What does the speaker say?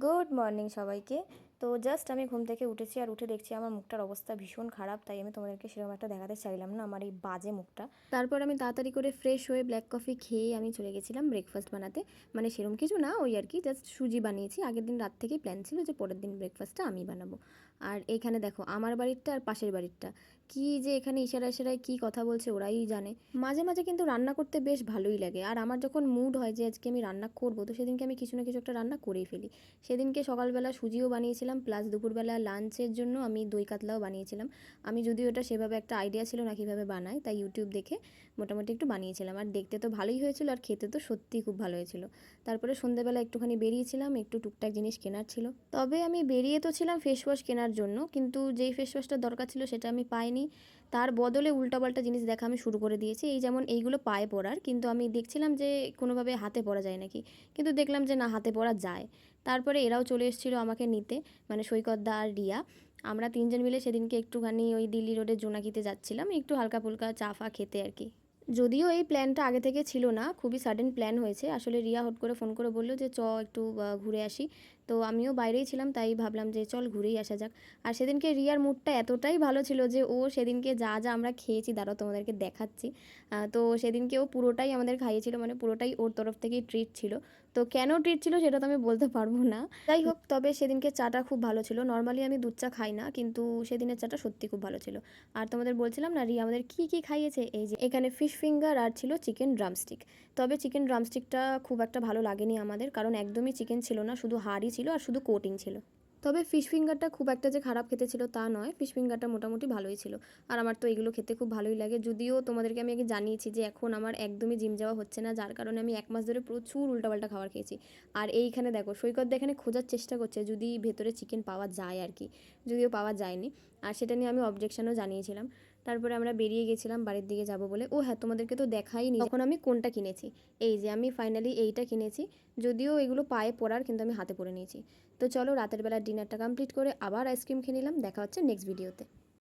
Good morning সবাইকে। তো just আমি ঘুম থেকে উঠেছি আর উঠে দেখছি আমার মুখটার অবস্থা ভীষণ খারাপ, তাই আমি তোমাদেরকে সেরকম একটা দেখাতে চাইলাম না আমার এই বাজে মুখটা। তারপর আমি তাড়াতাড়ি করে ফ্রেশ হয়ে ব্ল্যাক কফি খেয়ে আমি চলে গেছিলাম ব্রেকফাস্ট বানাতে। মানে সেরকম কিছু না, ওই আর কি জাস্ট সুজি বানিয়েছি। আগের দিন রাত থেকেই প্ল্যান ছিল যে পরের দিন ব্রেকফাস্টটা আমি বানাবো। আর এইখানে দেখো আমার বাড়িরটা আর পাশের বাড়িরটা কি যে এখানে ইশারা ইশারায় কী কথা বলছে ওরাই জানে। মাঝে মাঝে কিন্তু রান্না করতে বেশ ভালোই লাগে, আর আমার যখন মুড হয় যে আজকে আমি রান্না করবো তো সেদিনকে আমি কিছু না কিছু একটা রান্না করেই ফেলি। সেদিনকে সকালবেলা সুজিও বানিয়েছিলাম, প্লাস দুপুরবেলা লাঞ্চের জন্য আমি দই কাতলাও বানিয়েছিলাম। আমি যদিও এটা সেভাবে একটা আইডিয়া ছিল না কীভাবে বানায়, তাই ইউটিউব দেখে মোটামুটি একটু বানিয়েছিলাম। আর দেখতে তো ভালোই হয়েছিল আর খেতে তো সত্যিই খুব ভালো হয়েছিল। তারপরে সন্ধ্যেবেলা একটুখানি বেরিয়েছিলাম, একটু টুকটাক জিনিস কেনার ছিল। তবে আমি বেরিয়ে তো ছিলাম ফেস ওয়াশ কেনার জন্য, কিন্তু যেই ফেস ওয়াশটা দরকার ছিল সেটা আমি পাইনি। তার বদলে উল্টাপাল্টা জিনিস দেখা আমি শুরু করে দিয়েছি। এই যেমন এইগুলো পায়ে পরার, কিন্তু আমি দেখছিলাম যে কোনোভাবে হাতে পরা যায় নাকি, কিন্তু দেখলাম যে না, হাতে পরা যায়। তারপরে এরাও চলে এসেছিলো আমাকে নিতে, মানে সৈকতদা আর রিয়া। আমরা তিনজন মিলে সেদিনকে একটুখানি ওই দিল্লি রোডের জোনাকিতে যাচ্ছিলাম একটু হালকা ফুলকা চা ফা খেতে আর কি। যদিও এই প্ল্যানটা আগে থেকে ছিল না, খুবই সাডেন প্ল্যান হয়েছে। আসলে রিয়া হট করে ফোন করে বললো যে একটু ঘুরে আসি। তো আমিও বাইরেই ছিলাম, তাই ভাবলাম যে চল ঘুরেই আসা যাক। আর সেদিনকে রিয়ার মুডটা এতটাই ভালো ছিল যে ও সেদিনকে যা যা আমরা খেয়েছি দাঁড়াও তোমাদেরকে দেখাচ্ছি। তো সেদিনকে ও পুরোটাই আমাদের খাইয়েছিল, মানে পুরোটাই ওর তরফ থেকেই ট্রিট ছিল। তো কেন ট্রিট ছিল সেটা তো আমি বলতে পারবো না। যাই হোক, তবে সেদিনকে চাটা খুব ভালো ছিল। নর্মালি আমি দুধ চা খাই না, কিন্তু সেদিনের চাটা সত্যি খুব ভালো ছিল। আর তোমাদের বলছিলাম না রিয়া আমাদের কী কী খাইয়েছে, এই যে এখানে ফিশ ফিঙ্গার আর ছিল চিকেন ড্রামস্টিক। তবে চিকেন ড্রামস্টিকটা খুব একটা ভালো লাগেনি আমাদের, কারণ একদমই চিকেন ছিল না, শুধু হাড়ই ছিল আর শুধু কোটিং ছিল। তবে ফিশ ফিঙ্গারটা খুব একটা যে খারাপ খেতে ছিল তা নয়, ফিশ ফিঙ্গারটা মোটামুটি ভালোই ছিল। আর আমার তো এগুলো খেতে খুব ভালোই লাগে। যদিও তোমাদেরকে আমি আগে জানিয়েছি যে এখন আমার একদমই জিম যাওয়া হচ্ছে না, যার কারণে আমি 1 মাস ধরে প্রচুর উল্টাপাল্টা খাবার খেয়েছি। আর এইখানে দেখো সৈকত এখানে খোঁজার চেষ্টা করছে যদি ভেতরে চিকেন পাওয়া যায় আর কি, যদিও পাওয়া যায়নি। আর সেটা নিয়ে আমি অবজেকশনও জানিয়েছিলাম। তারপরে আমরা বেরিয়ে গেছিলাম বাড়ির দিকে যাব বলে। ও হ্যাঁ, তোমাদেরকে তো দেখাইনি তখন আমি কোনটা কিনেছি। এই যে আমি ফাইনালি এইটা কিনেছি, যদিও এগুলো পায়ে পরার, কিন্তু আমি হাতে পরে নিয়েছি। তো চলো রাতের বেলা ডিনারটা কমপ্লিট করে আবার আইসক্রিম খেয়ে নিলাম। দেখা হচ্ছে নেক্সট ভিডিওতে।